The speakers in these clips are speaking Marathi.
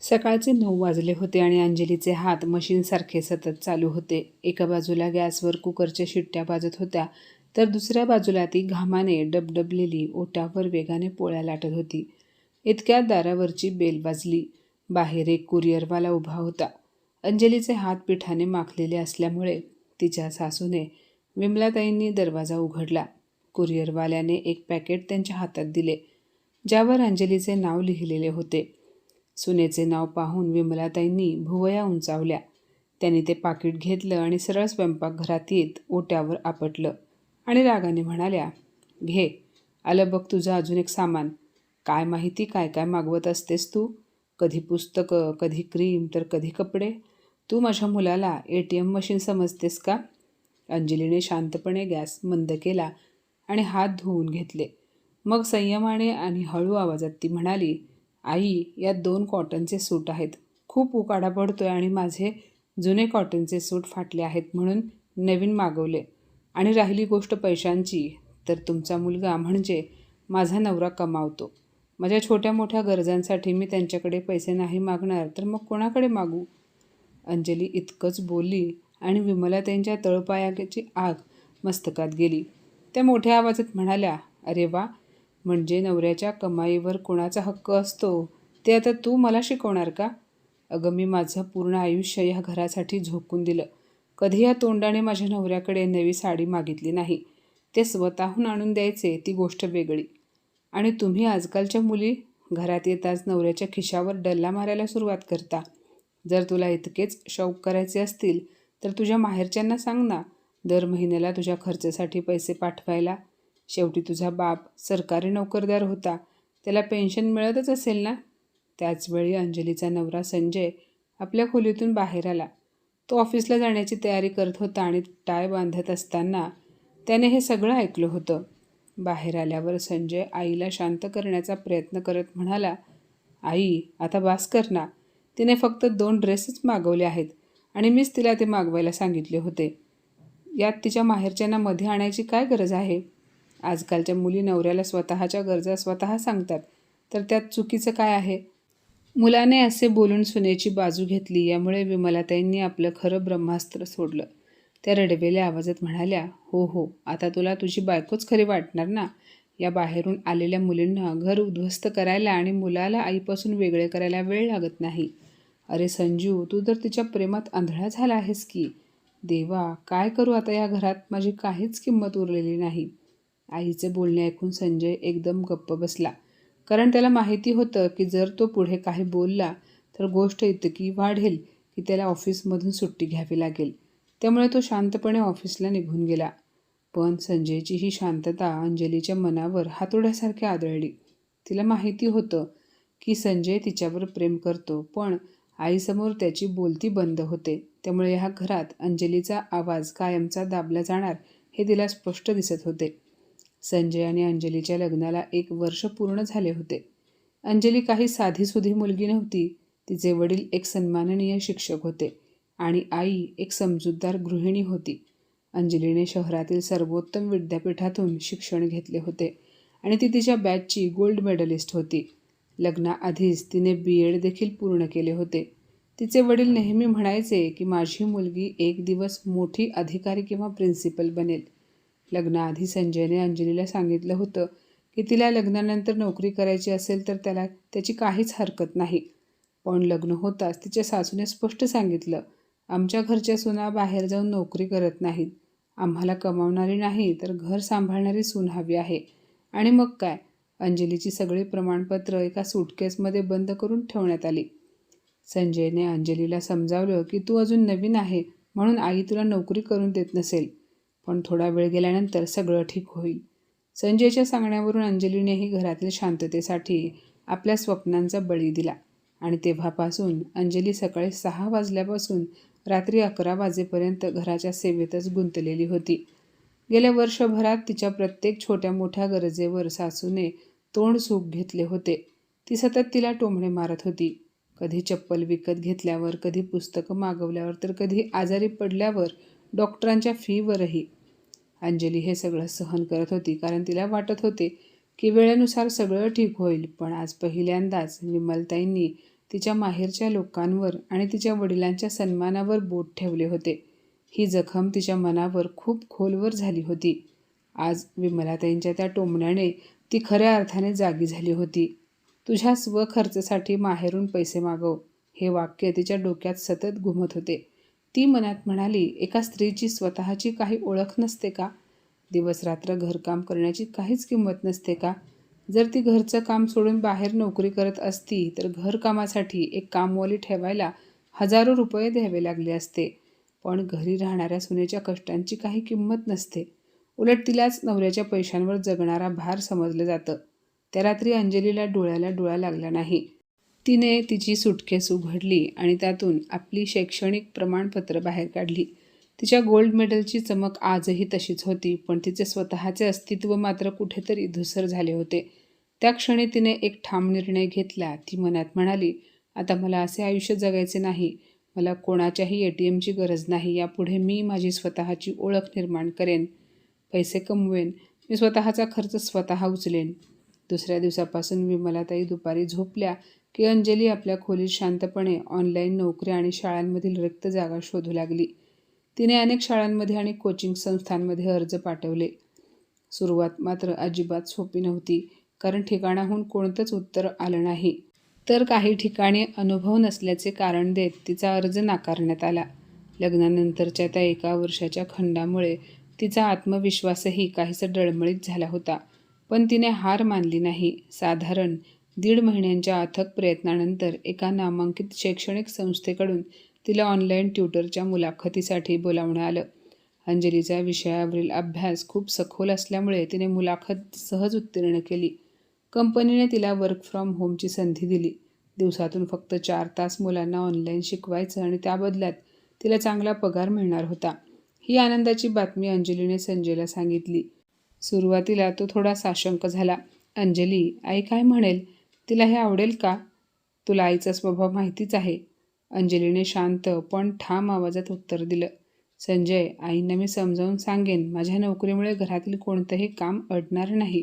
सकाळचे 9 वाजले होते आणि अंजलीचे हात मशीनसारखे सतत चालू होते. एका बाजूला गॅसवर कुकरच्या शिट्ट्या वाजत होत्या, तर दुसऱ्या बाजूला ती घामाने डबडबलेली ओट्यावर वेगाने पोळ्या लाटत होती. इतक्यात दारावरची बेल वाजली. बाहेर एक कुरिअरवाला उभा होता. अंजलीचे हात पिठाने माखलेले असल्यामुळे तिच्या सासूने विमलाताईंनी दरवाजा उघडला. कुरिअरवाल्याने एक पॅकेट त्यांच्या हातात दिले, ज्यावर अंजलीचे नाव लिहिलेले होते. सुनेचे नाव पाहून विमलाताईंनी भुवया उंचावल्या. त्यांनी ते पाकिट घेतलं आणि सरळ स्वयंपाकघरात येत ओट्यावर आपटलं आणि रागाने म्हणाल्या, "घे, आलं बघ तुझं अजून एक सामान. काय माहिती काय काय मागवत असतेस तू. कधी पुस्तकं, कधी क्रीम, तर कधी कपडे. तू माझ्या मुलाला ATM मशीन समजतेस का?" अंजलीने शांतपणे गॅस मंद केला आणि हात धुवून घेतले. मग संयमाने आणि हळू आवाजात ती म्हणाली, "आई, यात 2 कॉटनचे सूट आहेत. खूप उकाडा पडतोय आणि माझे जुने कॉटनचे सूट फाटले आहेत म्हणून नवीन मागवले. आणि राहिली गोष्ट पैशांची, तर तुमचा मुलगा म्हणजे माझा नवरा कमावतो. माझ्या छोट्या मोठ्या गरजांसाठी मी त्यांच्याकडे पैसे नाही मागणार तर मग कोणाकडे मागू?" अंजली इतकंच बोलली आणि विमला त्यांच्या तळपायाची आग मस्तकात गेली. त्या मोठ्या आवाजात म्हणाल्या, "अरे वा, म्हणजे नवऱ्याच्या कमाईवर कोणाचा हक्क असतो ते आता तू मला शिकवणार का? अगं, मी माझं पूर्ण आयुष्य ह्या घरासाठी झोकून दिलं. कधी या तोंडाने माझ्या नवऱ्याकडे नवी साडी मागितली नाही. ते स्वतःहून आणून द्यायचे ती गोष्ट वेगळी. आणि तुम्ही आजकालच्या मुली घरात येताच नवऱ्याच्या खिशावर डल्ला मारायला सुरुवात करता. जर तुला इतकेच शौक करायचे असतील तर तुझ्या माहेरच्यांना सांग ना, दर महिन्याला तुझ्या खर्चासाठी पैसे पाठवायला. शेवटी तुझा बाप सरकारी नोकरदार होता, त्याला पेन्शन मिळतच असेल ना?" त्याचवेळी अंजलीचा नवरा संजय आपल्या खोलीतून बाहेर आला. तो ऑफिसला जाण्याची तयारी करत होता आणि टाय बांधत असताना त्याने हे सगळं ऐकलं होतं. बाहेर आल्यावर संजय आईला शांत करण्याचा प्रयत्न करत म्हणाला, "आई, आता बास कर ना. तिने फक्त 2 ड्रेसच मागवले आहेत आणि मीच तिला ते मागवायला सांगितले होते. यात तिच्या माहेरच्यांना मध्ये आणायची काय गरज आहे? आजकालच्या मुली नवऱ्याला स्वतःच्या गरजा स्वतः सांगतात, तर त्यात चुकीचं काय आहे?" मुलाने असे बोलून सुनेची बाजू घेतली, यामुळे विमलाताईंनी आपलं खरं ब्रह्मास्त्र सोडलं. त्या रडवेल्या आवाजात म्हणाल्या, "हो हो, आता तुला तुझी बायकोच खरी वाटणार ना. या बाहेरून आलेल्या मुलींना घर उद्ध्वस्त करायला आणि मुलाला आईपासून वेगळे करायला वेळ लागत नाही. अरे संजू, तू तर तिच्या प्रेमात आंधळा झाला आहेस की. देवा, काय करू आता, या घरात माझी काहीच किंमत उरलेली नाही." आईचे बोलणे ऐकून संजय एकदम गप्प बसला, कारण त्याला माहिती होतं की जर तो पुढे काही बोलला तर गोष्ट इतकी वाढेल की त्याला ऑफिसमधून सुट्टी घ्यावी लागेल. त्यामुळे तो शांतपणे ऑफिसला निघून गेला. पण संजयची ही शांतता अंजलीच्या मनावर हातोड्यासारखी आदळली. तिला माहिती होतं की संजय तिच्यावर प्रेम करतो, पण आईसमोर त्याची बोलती बंद होते. त्यामुळे ह्या घरात अंजलीचा आवाज कायमचा दाबला जाणार हे तिला स्पष्ट दिसत होते. संजय आणि अंजलीच्या लग्नाला 1 वर्ष पूर्ण झाले होते. अंजली काही साधीसुधी मुलगी नव्हती. तिचे वडील एक सन्माननीय शिक्षक होते आणि आई एक समजूतदार गृहिणी होती. अंजलीने शहरातील सर्वोत्तम विद्यापीठातून शिक्षण घेतले होते आणि ती तिच्या बॅचची गोल्ड मेडलिस्ट होती. लग्नाआधीच तिने BEd देखील पूर्ण केले होते. तिचे वडील नेहमी म्हणायचे की माझी मुलगी एक दिवस मोठी अधिकारी किंवा प्रिन्सिपल बनेल. लग्नाआधी संजयने अंजलीला सांगितलं होतं की तिला लग्नानंतर नोकरी करायची असेल तर त्याची काहीच हरकत नाही. पण लग्न होताच तिच्या सासूने स्पष्ट सांगितलं, "आमच्या घरच्या सुना बाहेर जाऊन नोकरी करत नाहीत. आम्हाला कमावणारी नाही तर घर सांभाळणारी सून हवी आहे." आणि मग काय, अंजलीची सगळी प्रमाणपत्र एका सूटकेसमध्ये बंद करून ठेवण्यात आली. संजयने अंजलीला समजावलं की तू अजून नवीन आहे म्हणून आई तुला नोकरी करून देत नसेल, पण थोडा वेळ गेल्यानंतर सगळं ठीक होईल. संजयच्या सांगण्यावरून अंजलीनेही घरातील शांततेसाठी आपल्या स्वप्नांचा बळी दिला आणि तेव्हापासून अंजली सकाळी 6 वाजल्यापासून रात्री 11 वाजेपर्यंत घराच्या सेवेतच गुंतलेली होती. गेल्या वर्षभरात तिच्या प्रत्येक छोट्या मोठ्या गरजेवर सासूने तोंड सूप घेतले होते. ती सतत तिला टोमणे मारत होती. कधी चप्पल विकत घेतल्यावर, कधी पुस्तकं मागवल्यावर, तर कधी आजारी पडल्यावर डॉक्टरांच्या फीवरही. अंजली हे सगळं सहन करत होती कारण तिला वाटत होते की वेळेनुसार सगळं ठीक होईल. पण आज पहिल्यांदाच विमलताईंनी तिच्या माहेरच्या लोकांवर आणि तिच्या वडिलांच्या सन्मानावर बोट ठेवले होते. ही जखम तिच्या मनावर खूप खोलवर झाली होती. आज विमलाताईंच्या त्या टोमण्याने ती खऱ्या अर्थाने जागी झाली होती. तुझ्या स्वखर्चासाठी माहेरून पैसे मागव, हे वाक्य तिच्या डोक्यात सतत घुमत होते. ती मनात म्हणाली, एका स्त्रीची स्वतःची काही ओळख नसते का? दिवसरात्र घरकाम करण्याची काहीच किंमत नसते का? जर ती घरचं काम सोडून बाहेर नोकरी करत असती तर घरकामासाठी एक कामवाली ठेवायला हजारो रुपये द्यावे लागले असते. पण घरी राहणाऱ्या सुनेच्या कष्टांची काही किंमत नसते. उलट तिलाच नवऱ्याच्या पैशांवर जगणारा भार समजलं जातं. त्या रात्री अंजलीला डोळ्याला डोळा लागला नाही. तिने तिची सुटकेस उघडली आणि त्यातून आपली शैक्षणिक प्रमाणपत्र बाहेर काढली. तिच्या गोल्ड मेडलची चमक आजही तशीच होती, पण तिचे स्वतःचे अस्तित्व मात्र कुठेतरी धूसर झाले होते. त्या क्षणी तिने एक ठाम निर्णय घेतला. ती मनात म्हणाली, आता मला असे आयुष्य जगायचे नाही. मला कोणाच्याही ATMची गरज नाही. यापुढे मी माझी स्वतःची ओळख निर्माण करेन, पैसे कमवेन, मी स्वतःचा खर्च स्वतः उचलेन. दुसऱ्या दिवसापासून विमलाताई दुपारी झोपल्या की अंजली आपल्या खोलीत शांतपणे ऑनलाईन नोकरी आणि शाळांमधील रिक्त जागा शोधू लागली. तिने अनेक शाळांमध्ये आणि कोचिंग संस्थांमध्ये अर्ज पाठवले. सुरुवात मात्र अजिबात सोपी नव्हती, कारण ठिकाणाहून कोणतंच उत्तर आलं नाही. तर काही ठिकाणी अनुभव नसल्याचे कारण देत तिचा अर्ज नाकारण्यात आला. लग्नानंतरच्या त्या 1 वर्षाच्या खंडामुळे तिचा आत्मविश्वासही काहीसा डळमळीत झाला होता. पण तिने हार मानली नाही. साधारण 1.5 महिन्यांच्या अथक प्रयत्नानंतर एका नामांकित शैक्षणिक संस्थेकडून तिला ऑनलाईन ट्युटरच्या मुलाखतीसाठी बोलावणं आलं. अंजलीचा विषयावरील अभ्यास खूप सखोल असल्यामुळे तिने मुलाखत सहज उत्तीर्ण केली. कंपनीने तिला वर्क फ्रॉम होमची संधी दिली. दिवसातून फक्त 4 तास मुलांना ऑनलाईन शिकवायचं आणि त्या बदल्यात तिला चांगला पगार मिळणार होता. ही आनंदाची बातमी अंजलीने संजयला सांगितली. सुरुवातीला तो थोडा साशंक झाला. अंजली, आई काय म्हणेल? तिला हे आवडेल का? तुला आईचा स्वभाव माहितीच आहे. अंजलीने शांत पण ठाम आवाजात उत्तर दिलं. संजय, आईंना मी समजावून सांगेन. माझ्या नोकरीमुळे घरातील कोणतंही काम अडणार नाही.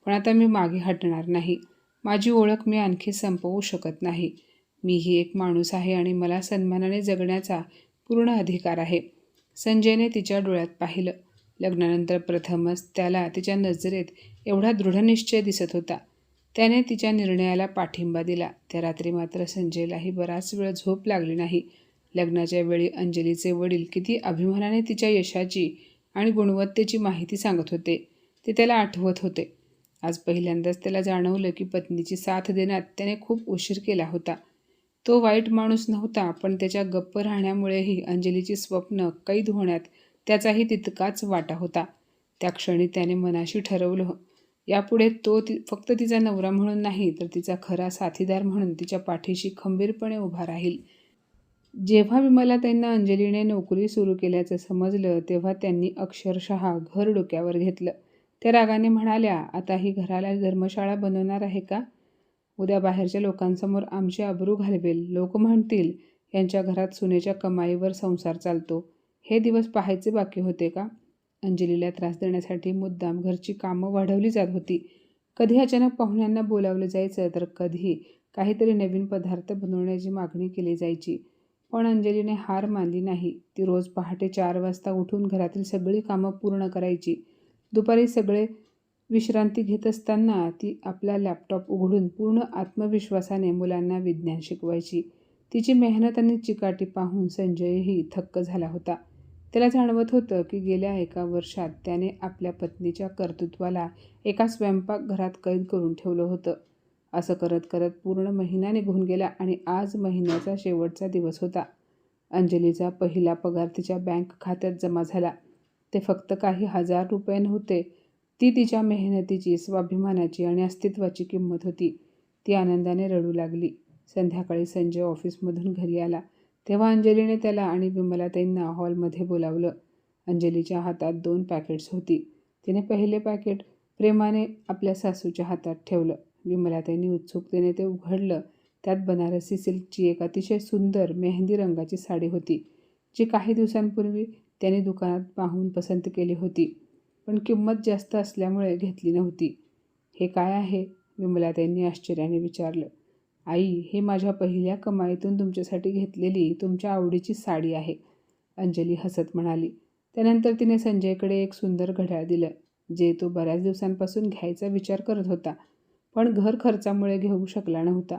पण आता मी मागे हटणार नाही. माझी ओळख मी आणखी संपवू शकत नाही. मीही एक माणूस आहे आणि मला सन्मानाने जगण्याचा पूर्ण अधिकार आहे. संजयने तिच्या डोळ्यात पाहिलं. लग्नानंतर प्रथमच त्याला तिच्या नजरेत एवढा दृढनिश्चय दिसत होता. त्याने तिच्या निर्णयाला पाठिंबा दिला. त्या रात्री मात्र संजयलाही बराच वेळ झोप लागली नाही. लग्नाच्या वेळी अंजलीचे वडील किती अभिमानाने तिच्या यशाची आणि गुणवत्तेची माहिती सांगत होते ते त्याला आठवत होते. आज पहिल्यांदाच त्याला जाणवलं की पत्नीची साथ देण्यात त्याने खूप उशीर केला होता. तो वाईट माणूस नव्हता, पण त्याच्या गप्प राहण्यामुळेही अंजलीची स्वप्न कैद होण्यात त्याचाही तितकाच वाटा होता. त्या क्षणी त्याने मनाशी ठरवलं, यापुढे तो फक्त तिचा नवरा म्हणून नाही, तर तिचा खरा साथीदार म्हणून तिच्या पाठीशी खंबीरपणे उभा राहील. जेव्हा विमलाताईंना अंजलीने नोकरी सुरू केल्याचं समजलं, तेव्हा त्यांनी अक्षरशः घर डोक्यावर घेतलं. त्या रागाने म्हणाल्या, आता ही घराला धर्मशाळा बनवणार आहे का? उद्या बाहेरच्या लोकांसमोर आमची अब्रू घालवेल. लोक म्हणतील, यांच्या घरात सुनेच्या कमाईवर संसार चालतो. हे दिवस पाहायचे बाकी होते का? अंजलीला त्रास देण्यासाठी मुद्दाम घरची कामं वाढवली जात होती. कधी अचानक पाहुण्यांना बोलावलं जायचं, तर कधी काहीतरी नवीन पदार्थ बनवण्याची मागणी केली जायची. पण अंजलीने हार मानली नाही. ती रोज पहाटे 4 वाजता उठून घरातील सगळी कामं पूर्ण करायची. दुपारी सगळे विश्रांती घेत असताना ती आपला लॅपटॉप उघडून पूर्ण आत्मविश्वासाने मुलांना विज्ञान शिकवायची. तिची मेहनत आणि चिकाटी पाहून संजयही थक्क झाला होता. त्याला जाणवत होतं की गेल्या 1 वर्षात त्याने आपल्या पत्नीच्या कर्तृत्वाला एका स्वयंपाकघरात कैद करून ठेवलं होतं. असं करत करत पूर्ण महिना निघून गेला आणि आज महिन्याचा शेवटचा दिवस होता. अंजलीचा पहिला पगार तिच्या बँक खात्यात जमा झाला. ते फक्त काही हजार रुपये नव्हते. ती तिच्या मेहनतीची, स्वाभिमानाची आणि अस्तित्वाची किंमत होती. ती आनंदाने रडू लागली. संध्याकाळी संजय ऑफिसमधून घरी आला तेव्हा अंजलीने त्याला आणि विमलाताईंना हॉलमध्ये बोलावलं. अंजलीच्या हातात 2 पॅकेट्स होती. तिने पहिले पॅकेट प्रेमाने आपल्या सासूच्या हातात ठेवलं. विमलाताईंनी उत्सुकतेने ते उघडलं. त्यात बनारसी सिल्कची एक अतिशय सुंदर मेहंदी रंगाची साडी होती, जी काही दिवसांपूर्वी त्याने दुकानात पाहून पसंत केली होती, पण किंमत जास्त असल्यामुळे घेतली नव्हती. हे काय आहे? विमलाताईंनी आश्चर्याने विचारलं. आई, हे माझ्या पहिल्या कमाईतून तुमच्यासाठी घेतलेली तुमच्या आवडीची साडी आहे, अंजली हसत म्हणाली. त्यानंतर तिने संजयकडे एक सुंदर घड्याळ दिलं, जे तो बऱ्याच दिवसांपासून घ्यायचा विचार करत होता, पण घर खर्चामुळे घेऊ शकला नव्हता.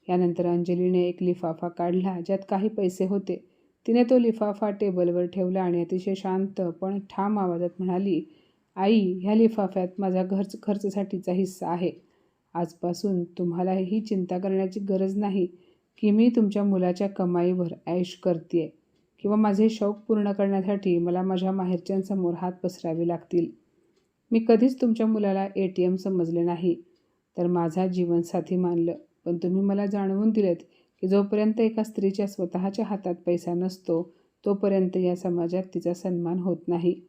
यानंतर अंजलीने एक लिफाफा काढला, ज्यात काही पैसे होते. तिने तो लिफाफा टेबलवर ठेवला आणि अतिशय शांत पण ठाम आवाजात म्हणाली, आई, ह्या लिफाफ्यात माझा खर्चासाठीचा हिस्सा आहे. आजपासून तुम्हाला ही चिंता करण्याची गरज नाही की मी तुमच्या मुलाच्या कमाईवर ऐश करतेय किंवा माझे शौक पूर्ण करण्यासाठी मला माझ्या माहेरच्यांसमोर हात पसरावे लागतील. मी कधीच तुमच्या मुलाला ATM समजले नाही, तर माझा जीवनसाथी मानलं. पण तुम्ही मला जाणवून दिलेत की जोपर्यंत एका स्त्रीच्या स्वतःच्या हातात पैसा नसतो, तोपर्यंत या समाजात तिचा सन्मान होत नाही.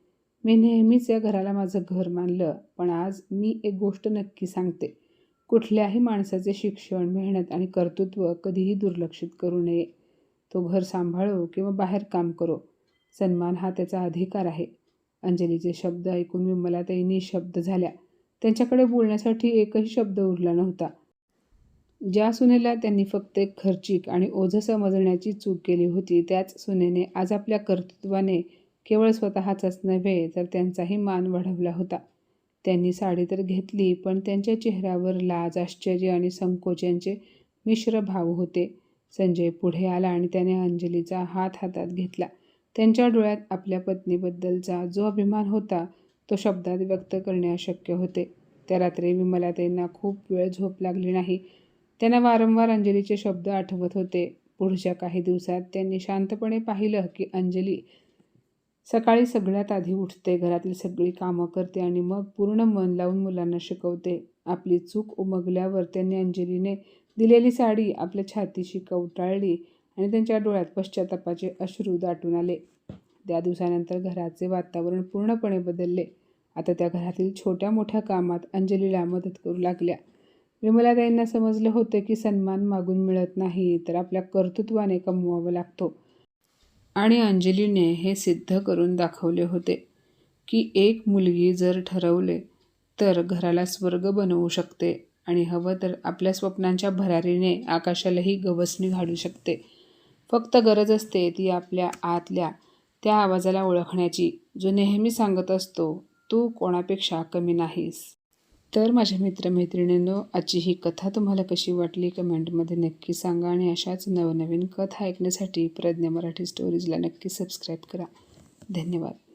मी नेहमीच या घराला माझं घर मानलं, पण आज मी एक गोष्ट नक्की सांगते. कुठल्याही माणसाचे शिक्षण, मेहनत आणि कर्तृत्व कधीही दुर्लक्षित करू नये. तो घर सांभाळो किंवा बाहेर काम करो, सन्मान हा त्याचा अधिकार आहे. अंजलीचे शब्द ऐकून विमलाताई निशब्द झाल्या. त्यांच्याकडे बोलण्यासाठी एकही शब्द उरला नव्हता. ज्या सुनेला त्यांनी फक्त एक खर्चिक आणि ओझं समजण्याची चूक केली होती, त्याच सुनेने आज आपल्या कर्तृत्वाने केवळ स्वतःचाच नव्हे तर त्यांचाही मान वाढवला होता. त्यांनी साडी तर घेतली, पण त्यांच्या चेहऱ्यावर लाज, आश्चर्य आणि संकोच यांचे मिश्र भाव होते. संजय पुढे आला आणि त्याने अंजलीचा हात हातात घेतला. त्यांच्या डोळ्यात आपल्या पत्नीबद्दलचा जो अभिमान होता, तो शब्दात व्यक्त करणे अशक्य होते. त्या रात्री विमलाताईंना खूप वेळ झोप लागली नाही. त्यांना वारंवार अंजलीचे शब्द आठवत होते. पुढच्या काही दिवसात त्यांनी शांतपणे पाहिलं की अंजली सकाळी सगळ्यात आधी उठते, घरातील सगळी कामं करते आणि मग पूर्ण मन लावून मुलांना शिकवते. आपली चूक उमगल्यावर त्यांनी अंजलीने दिलेली साडी आपल्या छातीशी कवटाळली आणि त्यांच्या डोळ्यात पश्चातापाचे अश्रू दाटून आले. त्या दिवसानंतर घराचे वातावरण पूर्णपणे बदलले. आता त्या घरातील छोट्या मोठ्या कामात अंजलीला मदत करू लागल्या. विमलाताईंना समजलं होतं की सन्मान मागून मिळत नाही, तर आपल्या कर्तृत्वाने कमवावा लागतो. आणि अंजलीने हे सिद्ध करून दाखवले होते की एक मुलगी जर ठरवले तर घराला स्वर्ग बनवू शकते आणि हवं तर आपल्या स्वप्नांच्या भरारीने आकाशालाही गवसणी घालू शकते. फक्त गरज असते ती आपल्या आतल्या त्या आवाजाला ओळखण्याची, जो नेहमी सांगत असतो, तू कोणापेक्षा कमी नाहीस. तर माझ्या मित्रमैत्रिणींनो, आजची ही कथा तुम्हाला कशी वाटली कमेंटमध्ये नक्की सांगा आणि अशाच नवनवीन कथा ऐकण्यासाठी प्रज्ञा मराठी स्टोरीजला नक्की सबस्क्राईब करा. धन्यवाद.